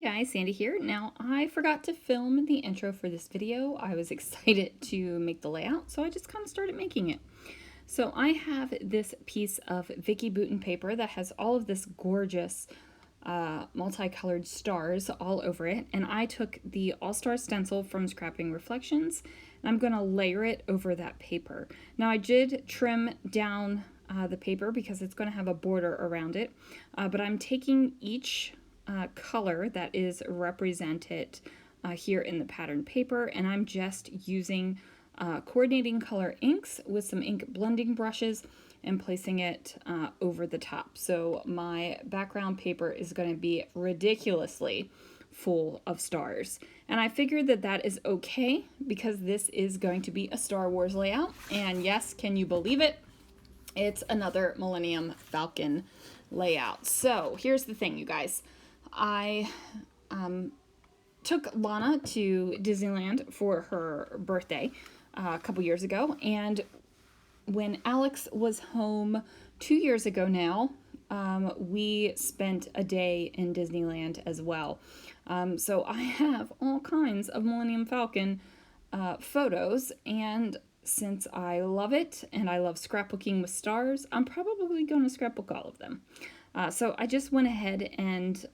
Guys, Sandy here. Now, I forgot to film the intro for this video. I was excited to make the layout, so I just kind of started making it. So I have this piece of Vicky Bouton paper that has all of this gorgeous multicolored stars all over it, and I took the All Star Stencil from Scrapping Reflections, and I'm going to layer it over that paper. Now, I did trim down the paper because it's going to have a border around it, but I'm taking each color that is represented here in the pattern paper, and I'm just using coordinating color inks with some ink blending brushes and placing it over the top. So my background paper is going to be ridiculously full of stars, and I figured that that is okay because this is going to be a Star Wars layout, and yes, can you believe it? It's another Millennium Falcon layout. So here's the thing, you guys. I took Lana to Disneyland for her birthday a couple years ago, and when Alex was home 2 years ago now, we spent a day in Disneyland as well. So I have all kinds of Millennium Falcon photos, and since I love it and I love scrapbooking with stars, I'm probably going to scrapbook all of them. So I just went ahead and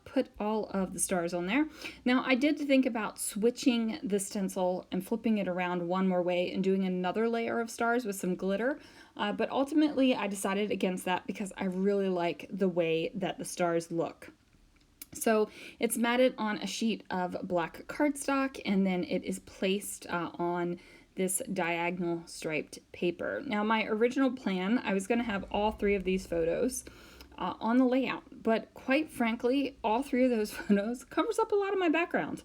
put all of the stars on there. Now, I did think about switching the stencil and flipping it around one more way and doing another layer of stars with some glitter, but ultimately I decided against that because I really like the way that the stars look. So it's matted on a sheet of black cardstock, and then it is placed on this diagonal striped paper. Now, my original plan, I was going to have all three of these photos on the layout, but quite frankly, all three of those photos covers up a lot of my background.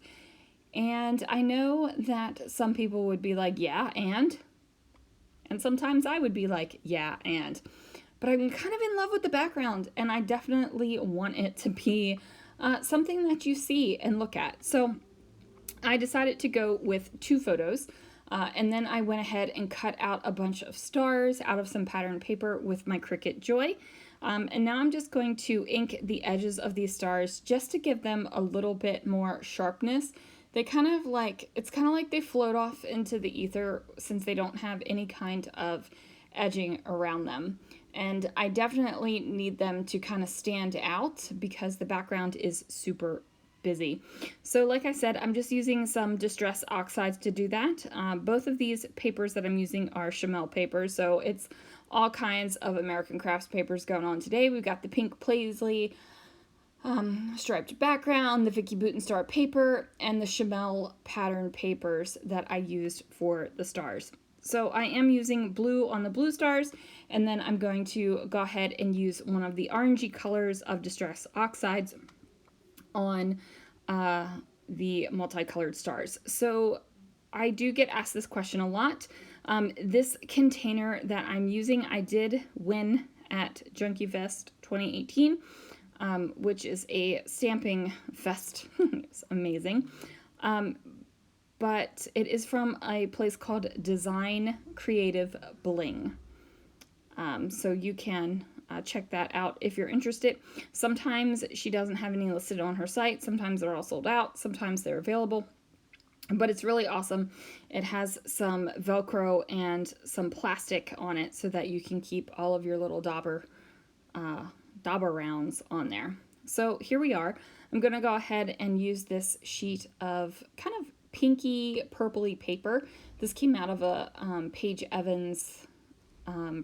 And I know that some people would be like, yeah, and sometimes I would be like, yeah, but I'm kind of in love with the background, and I definitely want it to be something that you see and look at. So I decided to go with two photos. And then I went ahead and cut out a bunch of stars out of some pattern paper with my Cricut Joy. And now I'm just going to ink the edges of these stars just to give them a little bit more sharpness. They kind of like, it's kind of like they float off into the ether since they don't have any kind of edging around them. And I definitely need them to kind of stand out because the background is super busy. So like I said, I'm just using some Distress Oxides to do that. Both of these papers that I'm using are Chamel papers, so it's all kinds of American Crafts papers going on today. We've got the pink paisley striped background, the Vicky Bouton star paper, and the Chamel pattern papers that I used for the stars. So I am using blue on the blue stars, and then I'm going to go ahead and use one of the orangey colors of Distress Oxides on the multicolored stars. So I do get asked this question a lot. This container that I'm using, I did win at Junkie Fest 2018, which is a stamping fest. It's amazing. But it is from a place called Design Creative Bling. So you can check that out if you're interested. Sometimes she doesn't have any listed on her site. Sometimes they're all sold out. Sometimes they're available. But it's really awesome. It has some Velcro and some plastic on it so that you can keep all of your little dauber rounds on there. So here we are. I'm going to go ahead and use this sheet of kind of pinky purpley paper. This came out of a Paige Evans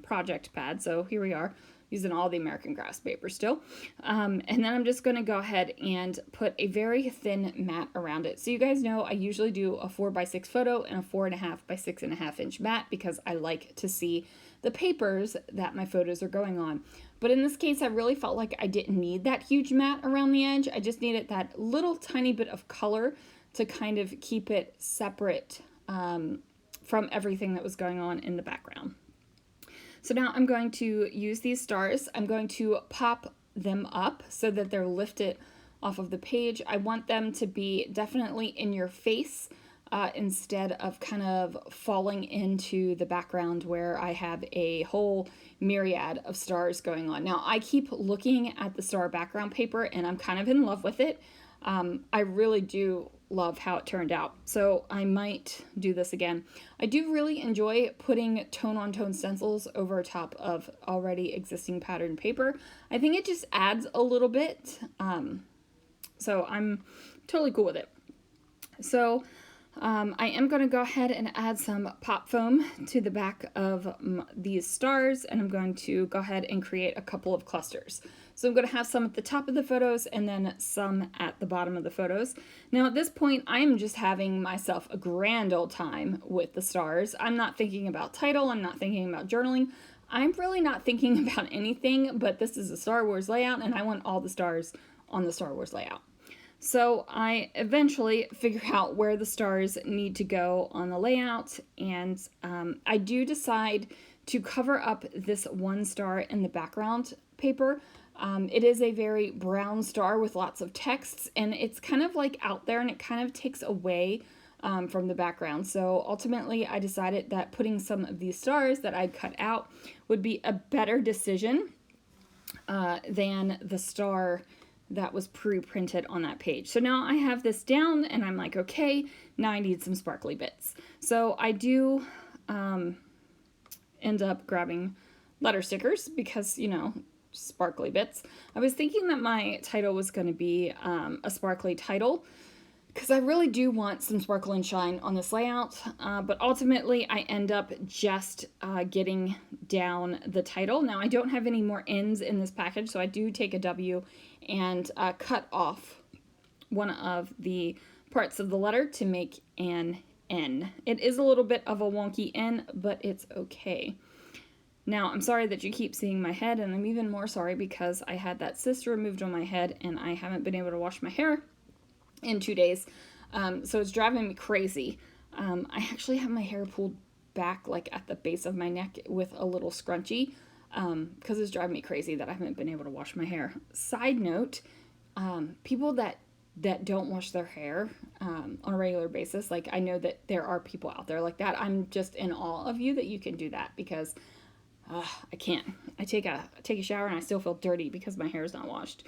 project pad. So here we are, using all the American Crafts paper still. And then I'm just going to go ahead and put a very thin mat around it. So you guys know I usually do a 4x6 photo and a 4.5 by 6.5 inch mat because I like to see the papers that my photos are going on. But in this case, I really felt like I didn't need that huge mat around the edge. I just needed that little tiny bit of color to kind of keep it separate from everything that was going on in the background. So now I'm going to use these stars. I'm going to pop them up so that they're lifted off of the page. I want them to be definitely in your face instead of kind of falling into the background where I have a whole myriad of stars going on. Now, I keep looking at the star background paper and I'm kind of in love with it. I really do love how it turned out. So I might do this again. I do really enjoy putting tone-on-tone stencils over top of already existing pattern paper. I think it just adds a little bit. So I'm totally cool with it. So I am going to go ahead and add some pop foam to the back of these stars, and I'm going to go ahead and create a couple of clusters. So I'm going to have some at the top of the photos and then some at the bottom of the photos. Now at this point, I'm just having myself a grand old time with the stars. I'm not thinking about title, I'm not thinking about journaling. I'm really not thinking about anything, but this is a Star Wars layout and I want all the stars on the Star Wars layout. So I eventually figure out where the stars need to go on the layout, and I do decide to cover up this one star in the background paper. It is a very brown star with lots of texts, and it's kind of like out there, and it kind of takes away from the background. So ultimately I decided that putting some of these stars that I'd cut out would be a better decision than the star that was pre-printed on that page. So now I have this down and I'm like, okay, now I need some sparkly bits. So I do end up grabbing letter stickers because, you know, sparkly bits. I was thinking that my title was going to be a sparkly title because I really do want some sparkle and shine on this layout, but ultimately I end up just getting down the title. Now I don't have any more N's in this package, so I do take a W and cut off one of the parts of the letter to make an N. It is a little bit of a wonky N, but it's okay. Now, I'm sorry that you keep seeing my head, and I'm even more sorry because I had that cyst removed on my head and I haven't been able to wash my hair in 2 days, so it's driving me crazy. I actually have my hair pulled back like at the base of my neck with a little scrunchie because it's driving me crazy that I haven't been able to wash my hair. Side note, people that don't wash their hair on a regular basis, like I know that there are people out there like that. I'm just in awe of you that you can do that because I can't. I take a shower and I still feel dirty because my hair is not washed.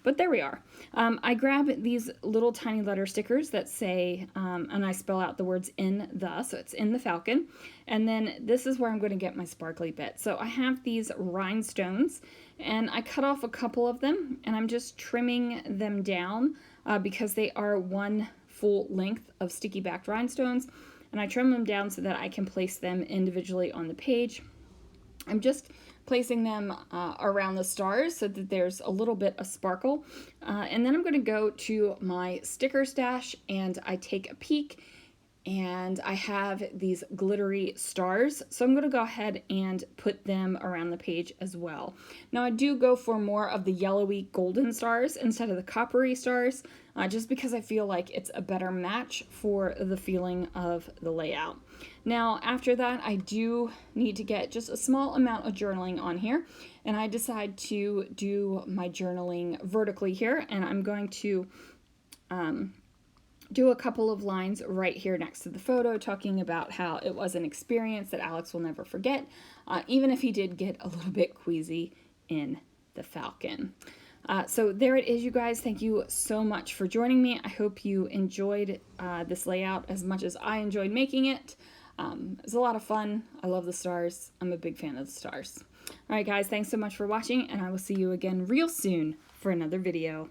But there we are. I grab these little tiny letter stickers that say, and I spell out the words in the, so it's in the Falcon. And then this is where I'm going to get my sparkly bit. So I have these rhinestones and I cut off a couple of them and I'm just trimming them down because they are one full length of sticky backed rhinestones. And I trim them down so that I can place them individually on the page. I'm just placing them around the stars so that there's a little bit of sparkle. And then I'm going to go to my sticker stash and I take a peek and I have these glittery stars. So I'm going to go ahead and put them around the page as well. Now I do go for more of the yellowy golden stars instead of the coppery stars, just because I feel like it's a better match for the feeling of the layout. Now after that I do need to get just a small amount of journaling on here, and I decide to do my journaling vertically here, and I'm going to do a couple of lines right here next to the photo talking about how it was an experience that Alex will never forget, even if he did get a little bit queasy in the Falcon. So there it is, you guys. Thank you so much for joining me. I hope you enjoyed this layout as much as I enjoyed making it. It was a lot of fun. I love the stars. I'm a big fan of the stars. All right, guys, thanks so much for watching, and I will see you again real soon for another video.